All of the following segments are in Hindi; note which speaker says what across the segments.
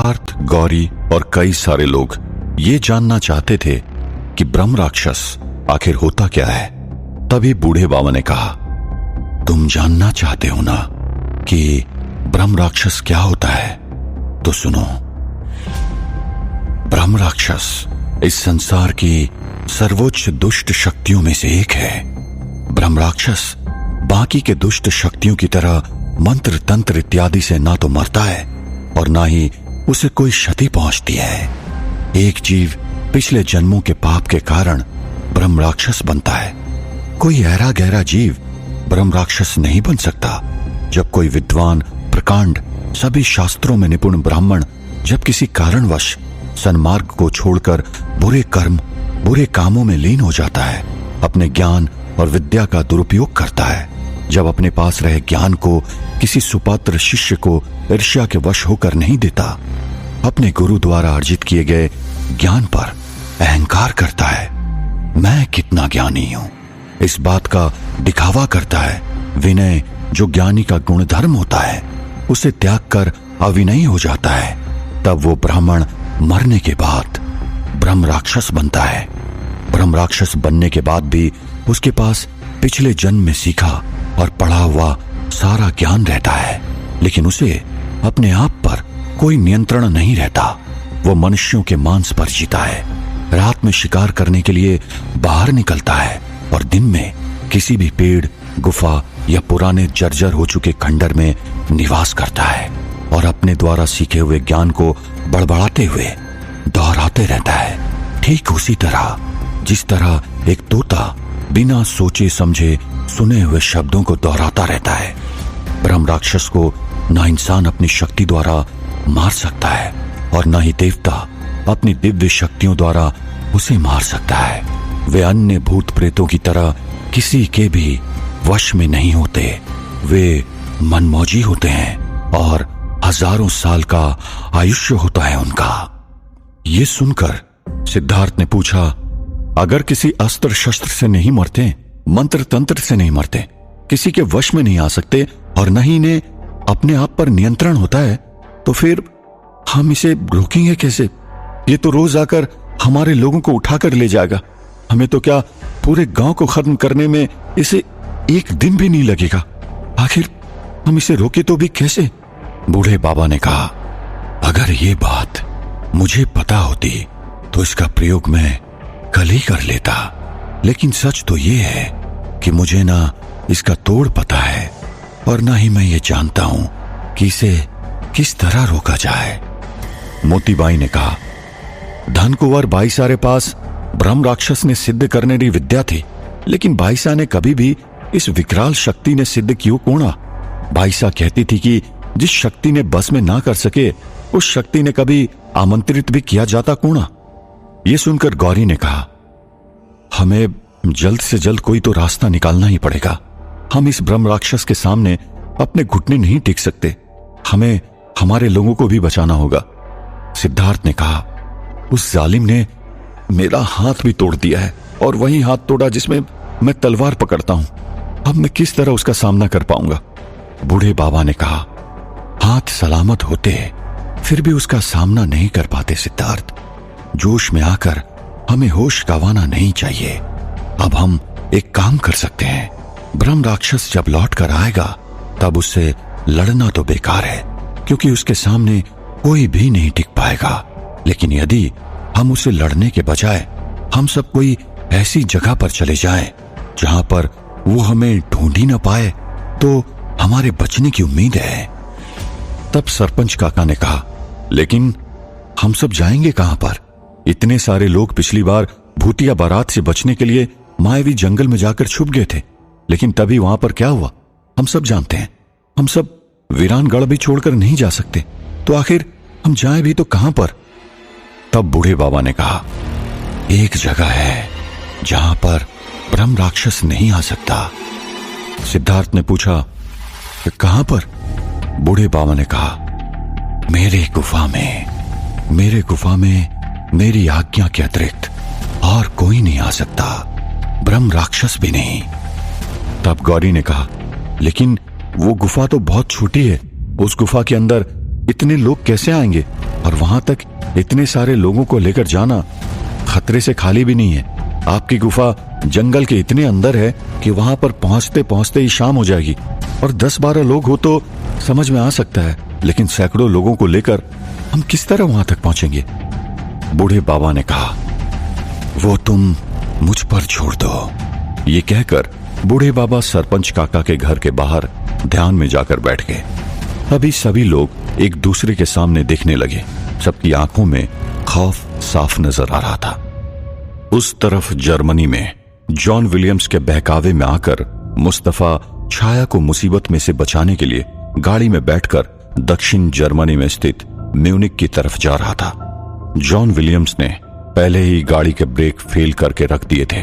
Speaker 1: सिद्धार्थ, गौरी और कई सारे लोग ये जानना चाहते थे कि ब्रह्म राक्षस आखिर होता क्या है। तभी बूढ़े बाबा ने कहा, तुम जानना चाहते हो ना कि ब्रह्म राक्षस क्या होता है? तो सुनो। ब्रह्म राक्षस इस संसार की सर्वोच्च दुष्ट शक्तियों में से एक है। ब्रह्म राक्षस बाकी के दुष्ट शक्तियों की तरह मंत्र तंत्र इत्यादि से ना तो मरता है और ना ही उसे कोई क्षति पहुंचती है। एक जीव पिछले जन्मों के पाप के कारण ब्रह्म राक्षस बनता है। कोई ऐरा गहरा जीव ब्रह्म राक्षस नहीं बन सकता। जब कोई विद्वान, प्रकांड, सभी शास्त्रों में निपुण ब्राह्मण जब किसी कारणवश सन्मार्ग को छोड़कर बुरे कर्म, बुरे कामों में लीन हो जाता है, अपने ज्ञान और विद्या का दुरुपयोग करता है, जब अपने पास रहे ज्ञान को किसी सुपात्र शिष्य को ईर्ष्या के वश होकर नहीं देता, अपने गुरु द्वारा अर्जित किए गए ज्ञान पर अहंकार करता है, मैं कितना ज्ञानी हूं, इस बात का दिखावा करता है, विनय जो ज्ञानी का गुणधर्म होता है उसे त्याग कर अविनयी हो जाता है, तब वो ब्राह्मण मरने के बाद ब्रह्म राक्षस बनता है। ब्रह्म राक्षस बनने के बाद भी उसके पास पिछले जन्म में सीखा और पढ़ा हुआ सारा ज्ञान रहता है, लेकिन उसे अपने आप पर कोई नियंत्रण नहीं रहता। वो मनुष्यों के मांस पर जीता है, रात में शिकार करने के लिए बाहर निकलता है और दिन में किसी भी पेड़, गुफा या पुराने जर्जर हो चुके खंडर में निवास करता है और अपने द्वारा सीखे हुए ज्ञान को बड़बड़ाते हुए दोहराते रहता है। ठीक उसी तरह जिस तरह एक तोता बिना सोचे समझे सुने हुए शब्दों को दोहराता रहता है। ब्रह्म राक्षस को ना इंसान अपनी शक्ति द्वारा मार सकता है और ना ही देवता अपनी दिव्य शक्तियों द्वारा उसे मार सकता है। वे अन्य भूत प्रेतों की तरह किसी के भी वश में नहीं होते। वे मनमौजी होते हैं और हजारों साल का आयुष्य होता है उनका। ये सुनकर सिद्धार्थ ने पूछा, अगर किसी अस्त्र शस्त्र से नहीं मरते, मंत्र तंत्र से नहीं मरते, किसी के वश में नहीं आ सकते और न ही इन्हें अपने आप पर नियंत्रण होता है, तो फिर हम इसे रोकेंगे कैसे? ये तो रोज आकर हमारे लोगों को उठाकर ले जाएगा। हमें तो क्या पूरे गांव को खत्म करने में इसे एक दिन भी नहीं लगेगा। आखिर हम इसे रोके तो भी कैसे? बूढ़े बाबा ने कहा, अगर ये बात मुझे पता होती तो इसका प्रयोग मैं कल ही कर लेता, लेकिन सच तो ये है कि मुझे ना इसका तोड़ पता है और ना ही मैं ये जानता हूं कि इसे किस तरह रोका जाए। मोतीबाई ने कहा, धन कुंवर बाईसा के पास ब्रह्म राक्षस ने सिद्ध करने की विद्या थी, लेकिन बाईसा ने कभी भी इस विकराल शक्ति ने सिद्ध क्यों कोणा? बाईसा कहती थी कि जिस शक्ति ने बस में ना कर सके उस शक्ति ने कभी आमंत्रित भी किया जाता कोणा? यह सुनकर गौरी ने कहा, हमें जल्द से जल्द कोई तो रास्ता निकालना ही पड़ेगा। हम इस ब्रह्म राक्षस के सामने अपने घुटने नहीं टेक सकते। हमें हमारे लोगों को भी बचाना होगा। सिद्धार्थ ने कहा, उस जालिम ने मेरा हाथ भी तोड़ दिया है और वही हाथ तोड़ा जिसमें मैं तलवार पकड़ता हूं। अब मैं किस तरह उसका सामना कर पाऊंगा? बूढ़े बाबा ने कहा, हाथ सलामत होते फिर भी उसका सामना नहीं कर पाते सिद्धार्थ। जोश में आकर हमें होश गंवाना नहीं चाहिए। अब हम एक काम कर सकते हैं, ब्रह्म राक्षस जब लौट कर आएगा तब उससे लड़ना तो बेकार है, क्योंकि उसके सामने कोई भी नहीं टिक पाएगा। लेकिन यदि हम उसे लड़ने के बजाय हम सब कोई ऐसी जगह पर चले जाएं जहां पर वो हमें ढूंढ ही न पाए, तो हमारे बचने की उम्मीद है। तब सरपंच काका ने कहा, लेकिन हम सब जाएंगे कहां पर? इतने सारे लोग पिछली बार भूतिया बारात से बचने के लिए मायावी जंगल में जाकर छुप गए थे, लेकिन तभी वहां पर क्या हुआ हम सब जानते हैं। हम सब वीरानगढ़ भी छोड़कर नहीं जा सकते, तो आखिर हम जाएं भी तो कहां पर? तब बूढ़े बाबा ने कहा, एक जगह है जहां पर ब्रह्म राक्षस नहीं आ सकता। सिद्धार्थ ने पूछा, कहां पर? बूढ़े बाबा ने कहा, मेरे गुफा में मेरी आज्ञा के अतिरिक्त और कोई नहीं आ सकता, ब्रह्म राक्षस भी नहीं। तब गौरी ने कहा, लेकिन वो गुफा तो बहुत छोटी है, उस गुफा के अंदर इतने लोग कैसे आएंगे? और वहां तक इतने सारे लोगों को लेकर जाना खतरे से खाली भी नहीं है। आपकी गुफा जंगल के इतने अंदर है कि वहां पर पहुंचते पहुंचते ही शाम हो जाएगी। और 10-12 लोग हो तो समझ में आ सकता है, लेकिन सैकड़ों लोगों को लेकर हम किस तरह वहां तक पहुंचेंगे? बूढ़े बाबा ने कहा, वो तुम मुझ पर छोड़ दो। ये कहकर बूढ़े बाबा सरपंच काका के घर के बाहर ध्यान में जाकर बैठ गए। अभी सभी लोग एक दूसरे के सामने देखने लगे। सबकी आंखों में खौफ साफ नजर आ रहा था। उस तरफ जर्मनी में जॉन विलियम्स के बहकावे में आकर मुस्तफा छाया को मुसीबत में से बचाने के लिए गाड़ी में बैठकर दक्षिण जर्मनी में स्थित म्यूनिक की तरफ जा रहा था। जॉन विलियम्स ने पहले ही गाड़ी के ब्रेक फेल करके रख दिए थे।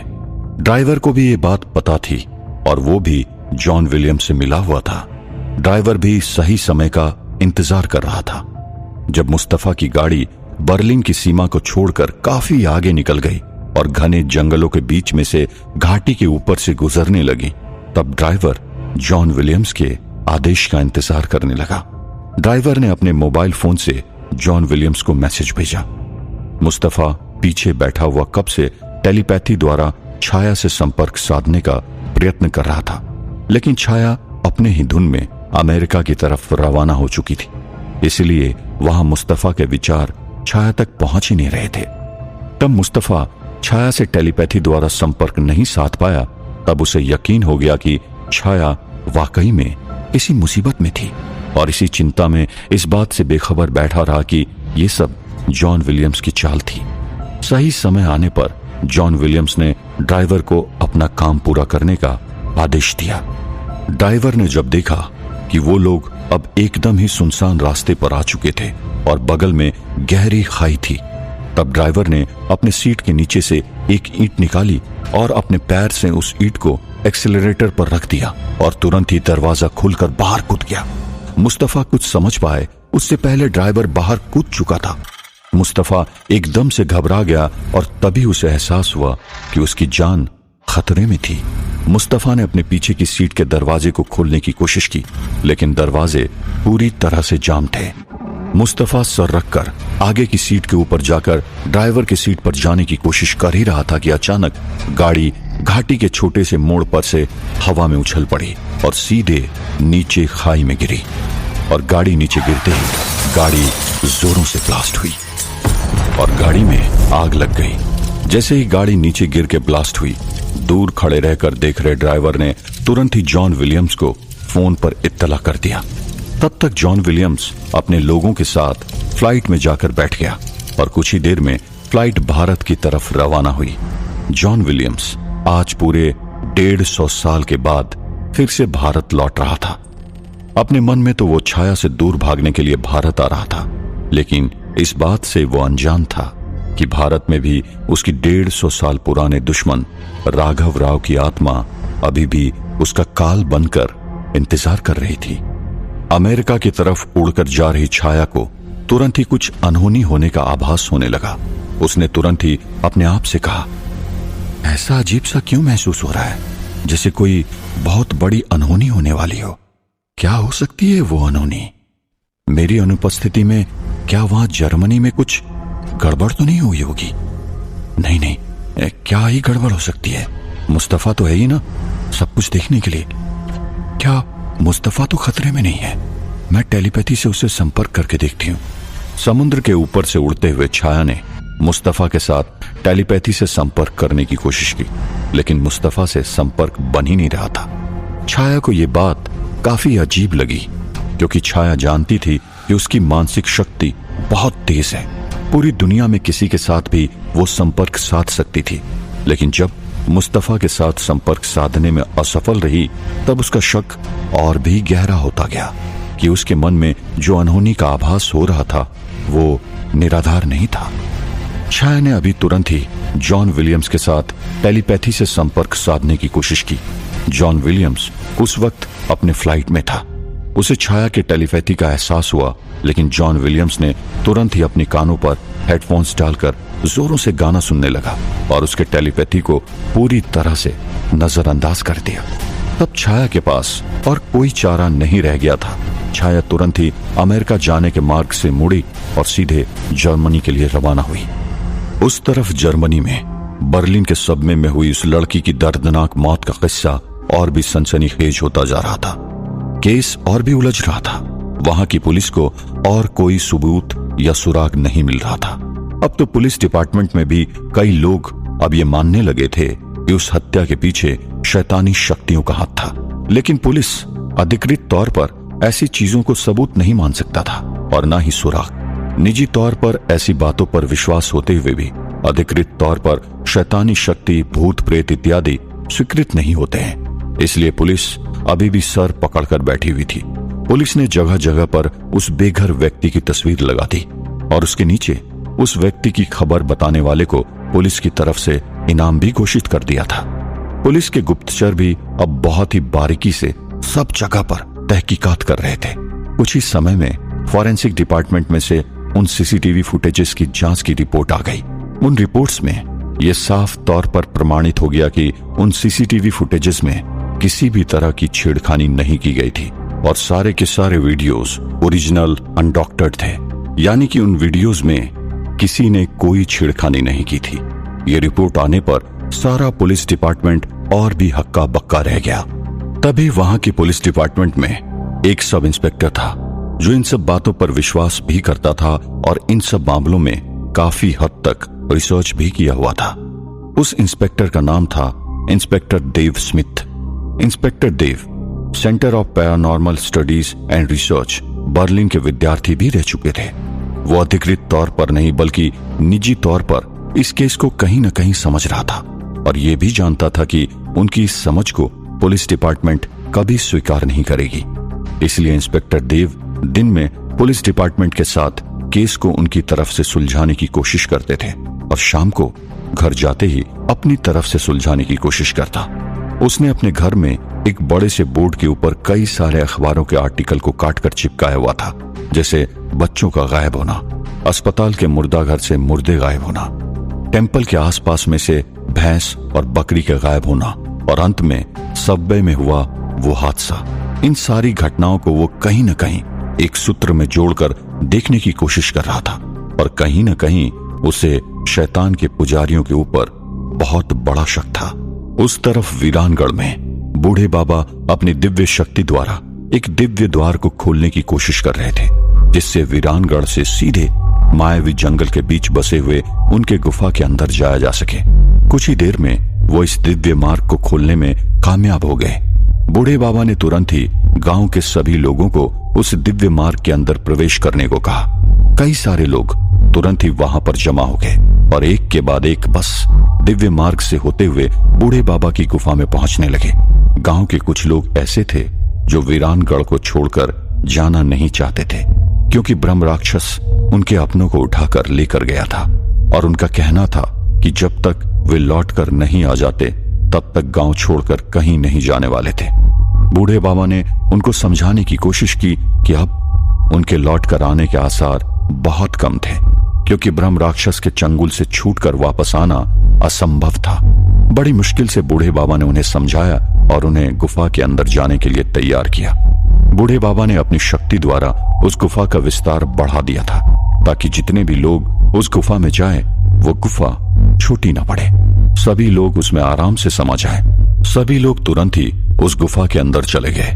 Speaker 1: ड्राइवर को भी ये बात पता थी और वो भी जॉन विलियम्स से मिला हुआ था। ड्राइवर भी सही समय का इंतजार कर रहा था। जब मुस्तफा की गाड़ी बर्लिन की सीमा को छोड़कर काफी आगे निकल गई और घने जंगलों के बीच में से घाटी के ऊपर से गुजरने लगी, तब ड्राइवर जॉन विलियम्स के आदेश का इंतजार करने लगा। ड्राइवर ने अपने मोबाइल फोन से जॉन विलियम्स को मैसेज भेजा। मुस्तफा पीछे बैठा हुआ कब से टेलीपैथी द्वारा छाया से संपर्क साधने का प्रयत्न कर रहा था, लेकिन छाया अपने ही धुन में अमेरिका की तरफ रवाना हो चुकी थी। इसलिए वहां मुस्तफा के विचार छाया तक पहुंच ही नहीं रहे थे। तब मुस्तफा छाया से टेलीपैथी द्वारा संपर्क नहीं साध पाया। तब उसे यकीन हो गया कि छाया वाकई में किसी मुसीबत में थी और इसी चिंता में इस बात से बेखबर बैठा रहा कि ये सब जॉन विलियम्स की चाल थी। सही समय आने पर जॉन विलियम्स ने ड्राइवर को अपना काम पूरा करने का आदेश दिया। ड्राइवर ने जब देखा कि वो लोग अब एकदम ही सुनसान रास्ते पर आ चुके थे और बगल में गहरी खाई थी, तब ड्राइवर ने अपने सीट के नीचे से एक ईंट निकाली और अपने पैर से उस ईंट को एक्सीलरेटर पर रख दिया और तुरंत ही दरवाजा खुलकर बाहर कूद गया। मुस्तफा कुछ समझ पाए उससे पहले ड्राइवर बाहर कूद चुका था। मुस्तफा एकदम से घबरा गया और तभी उसे एहसास हुआ कि उसकी जान खतरे में थी। मुस्तफा ने अपने पीछे की सीट के दरवाजे को खोलने की कोशिश की, लेकिन दरवाजे पूरी तरह से जाम थे। मुस्तफा सर रखकर आगे की सीट के ऊपर जाकर ड्राइवर की सीट पर जाने की कोशिश कर ही रहा था कि अचानक गाड़ी घाटी के छोटे से मोड़ पर से हवा में उछल पड़ी और सीधे नीचे खाई में गिरी। और गाड़ी नीचे गिरते ही गाड़ी जोरों से ब्लास्ट हुई और गाड़ी में आग लग गई। जैसे ही गाड़ी नीचे गिर के ब्लास्ट हुई, दूर खड़े रहकर देख रहे ड्राइवर ने तुरंत ही जॉन विलियम्स को फोन पर इत्तला कर दिया। तब तक जॉन विलियम्स अपने लोगों के साथ फ्लाइट में जाकर बैठ गया और कुछ ही देर में फ्लाइट भारत की तरफ रवाना हुई। जॉन विलियम्स आज पूरे 150 साल के बाद फिर से भारत लौट रहा था। अपने मन में तो वो छाया से दूर भागने के लिए भारत आ रहा था, लेकिन इस बात से वो अनजान था कि भारत में भी उसकी 150 साल पुराने दुश्मन राघव राव की आत्मा अभी भी उसका काल बनकर इंतजार कर रही थी। अमेरिका की तरफ उड़कर जा रही छाया को तुरंत ही कुछ अनहोनी होने का आभास होने लगा। उसने तुरंत ही अपने आप से कहा, ऐसा अजीब सा क्यों महसूस हो रहा है, जैसे कोई बहुत बड़ी अनहोनी होने वाली हो। क्या हो सकती है वो अनहोनी? मेरी अनुपस्थिति में क्या वहां जर्मनी में कुछ गड़बड़ तो नहीं हुई होगी? नहीं, क्या ही गड़बड़ हो सकती है? मुस्तफा तो है ही ना सब कुछ देखने के लिए। क्या मुस्तफा तो खतरे में नहीं है? मैं टेलीपैथी से उसे संपर्क करके देखती हूँ। समुद्र के ऊपर से उड़ते हुए छाया ने मुस्तफा के साथ टेलीपैथी से संपर्क करने की कोशिश की, लेकिन मुस्तफा से संपर्क बन ही नहीं रहा था। छाया को यह बात काफी अजीब लगी, क्योंकि छाया जानती थी कि उसकी मानसिक शक्ति बहुत तेज है। पूरी दुनिया में किसी के साथ भी वो संपर्क साध सकती थी, लेकिन जब मुस्तफा के साथ संपर्क साधने में असफल रही, तब उसका शक और भी गहरा होता गया कि उसके मन में जो अनहोनी का आभास हो रहा था वो निराधार नहीं था। छाया ने अभी तुरंत ही जॉन विलियम्स के साथ टेलीपैथी से संपर्क साधने की कोशिश की। जॉन विलियम्स उस वक्त अपने फ्लाइट में था। उसे छाया के टेलीपैथी का एहसास हुआ, लेकिन जॉन विलियम्स ने तुरंत ही अपने कानों पर हेडफोन्स डालकर जोरों से गाना सुनने लगा और उसके टेलीपैथी को पूरी तरह से नजरअंदाज कर दिया। तब छाया के पास और कोई चारा नहीं रह गया था। छाया तुरंत ही अमेरिका जाने के मार्ग से मुड़ी और सीधे जर्मनी के लिए रवाना हुई। उस तरफ जर्मनी में बर्लिन के सबमे में हुई उस लड़की की दर्दनाक मौत का किस्सा और भी सनसनीखेज होता जा रहा था। केस और भी उलझ रहा था। वहां की पुलिस को और कोई सबूत या सुराग नहीं मिल रहा था। अब तो पुलिस डिपार्टमेंट में भी कई लोग अब ये मानने लगे थे कि उस हत्या के पीछे शैतानी शक्तियों का हाथ था। लेकिन पुलिस अधिकृत तौर पर ऐसी चीजों को सबूत नहीं मान सकता था और ना ही सुराग। निजी तौर पर ऐसी बातों पर विश्वास होते हुए भी अधिकृत तौर पर शैतानी शक्ति, भूत प्रेत इत्यादि स्वीकृत नहीं होते हैं। इसलिए पुलिस अभी भी सर पकड़कर बैठी हुई थी। पुलिस ने जगह जगह पर उस बेघर व्यक्ति की तस्वीर लगा दी और उसके नीचे उस व्यक्ति की खबर बताने वाले को पुलिस की तरफ से इनाम भी घोषित कर दिया था। पुलिस के गुप्तचर भी अब बहुत ही बारीकी से सब जगह पर तहकीकात कर रहे थे। कुछ ही समय में फॉरेंसिक डिपार्टमेंट में से उन सीसीटीवी फुटेजेस की जांच की रिपोर्ट आ गई। उन रिपोर्ट्स में यह साफ तौर पर प्रमाणित हो गया कि उन सीसीटीवी फुटेजेस में किसी भी तरह की छेड़खानी नहीं की गई थी और सारे के सारे वीडियोस ओरिजिनल अनडॉक्टर्ड थे, यानी कि उन वीडियोस में किसी ने कोई छेड़खानी नहीं की थी। ये रिपोर्ट आने पर सारा पुलिस डिपार्टमेंट और भी हक्का बक्का रह गया। तभी वहां की पुलिस डिपार्टमेंट में एक सब इंस्पेक्टर था जो इन सब बातों पर विश्वास भी करता था और इन सब मामलों में काफी हद तक रिसर्च भी किया हुआ था। उस इंस्पेक्टर का नाम था inspector Dev Smith. Inspector Dev centre of paranormal studies and research Berlin के विद्यार्थी भी रह चुके थे। वो अधिकृत तौर पर नहीं बल्कि निजी तौर पर इस केस को कहीं न कहीं समझ रहा था और ये भी जानता था कि उनकी इस समझ को पुलिस डिपार्टमेंट कभी स्वीकार नहीं करेगी। इसलिए इंस्पेक्टर देव दिन में पुलिस डिपार्टमेंट के साथ केस को उनकी तरफ से सुलझाने की कोशिश करते थे और शाम को घर जाते ही अपनी तरफ से सुलझाने की कोशिश करता। उसने अपने घर में एक बड़े से बोर्ड के ऊपर कई सारे अखबारों के आर्टिकल को काटकर चिपकाया हुआ था, जैसे बच्चों का गायब होना, अस्पताल के मुर्दाघर से मुर्दे गायब होना, टेम्पल के आसपास में से भैंस और बकरी के गायब होना और अंत में सबवे में हुआ वो हादसा। इन सारी घटनाओं को वो कहीं न कहीं एक सूत्र में जोड़कर देखने की कोशिश कर रहा था और कहीं न कहीं उसे शैतान के पुजारियों के ऊपर बहुत बड़ा शक था। उस तरफ वीरानगढ़ में बूढ़े बाबा अपनी दिव्य शक्ति द्वारा एक दिव्य द्वार को खोलने की कोशिश कर रहे थे, जिससे वीरानगढ़ से सीधे मायावी जंगल के बीच बसे हुए उनके गुफा के अंदर जाया जा सके। कुछ ही देर में वो इस दिव्य मार्ग को खोलने में कामयाब हो गए। बूढ़े बाबा ने तुरंत ही गांव के सभी लोगों को उस दिव्य मार्ग के अंदर प्रवेश करने को कहा। कई सारे लोग तुरंत ही वहां पर जमा हो गए और एक के बाद एक बस दिव्य मार्ग से होते हुए बूढ़े बाबा की गुफा में पहुंचने लगे। गांव के कुछ लोग ऐसे थे जो वीरानगढ़ को छोड़कर जाना नहीं चाहते थे, क्योंकि ब्रह्म राक्षस उनके अपनों को उठाकर लेकर गया था और उनका कहना था कि जब तक वे लौटकर नहीं आ जाते तब तक गांव छोड़कर कहीं नहीं जाने वाले थे। बूढ़े बाबा ने उनको समझाने की कोशिश की कि अब उनके लौटकर आने के आसार बहुत कम थे, क्योंकि ब्रह्म राक्षस के चंगुल से छूटकर वापस आना असंभव था। बड़ी मुश्किल से बूढ़े बाबा ने उन्हें समझाया और उन्हें गुफा के अंदर जाने के लिए तैयार किया। बूढ़े बाबा ने अपनी शक्ति द्वारा उस गुफा का विस्तार बढ़ा दिया था ताकि जितने भी लोग उस गुफा में जाएं, वो गुफा छोटी न पड़े, सभी लोग उसमें आराम से समा जाएं। सभी लोग तुरंत ही उस गुफा के अंदर चले गए।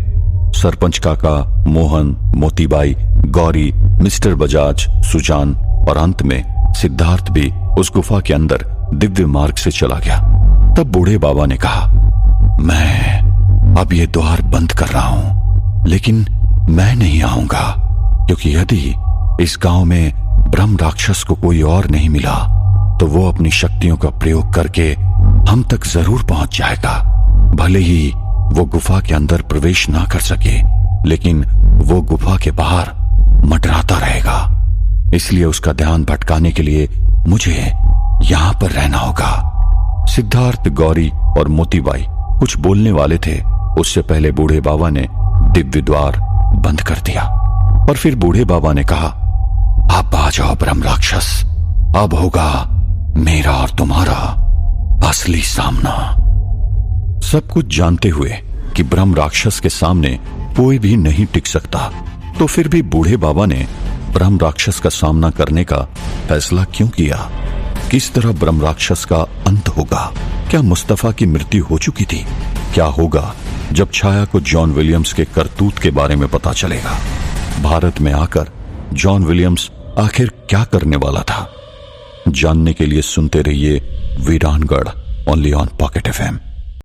Speaker 1: सरपंच काका, मोहन, मोतीबाई, गौरी, मिस्टर बजाज, सुजान और अंत में सिद्धार्थ भी उस गुफा के अंदर दिव्य मार्ग से चला गया। तब बूढ़े बाबा ने कहा, मैं अब ये द्वार बंद कर रहा हूं, लेकिन मैं नहीं आऊंगा, क्योंकि यदि इस गांव में ब्रह्म राक्षस को कोई और नहीं मिला तो वो अपनी शक्तियों का प्रयोग करके हम तक जरूर पहुंच जाएगा। भले ही वो गुफा के अंदर प्रवेश ना कर सके, लेकिन वो गुफा के बाहर मंडराता रहेगा। इसलिए उसका ध्यान भटकाने के लिए मुझे यहां पर रहना होगा। सिद्धार्थ, गौरी और मोतीबाई कुछ बोलने वाले थे, उससे पहले बूढ़े बाबा ने दिव्य द्वार बंद कर दिया और फिर बूढ़े बाबा ने कहा, अब आ जाओ ब्रह्म राक्षस, अब होगा मेरा और तुम्हारा असली सामना। सब कुछ जानते हुए कि ब्रह्म राक्षस के सामने कोई भी नहीं टिक सकता, तो फिर भी बूढ़े बाबा ने ब्रह्म राक्षस का सामना करने का फैसला क्यों किया? किस तरह ब्रह्म राक्षस का अंत होगा? क्या मुस्तफा की मृत्यु हो चुकी थी? क्या होगा जब छाया को जॉन विलियम्स के करतूत के बारे में पता चलेगा? भारत में आकर जॉन विलियम्स आखिर क्या करने वाला था? जानने के लिए सुनते रहिए वीरानगढ़, ओनली ऑन पॉकेट FM।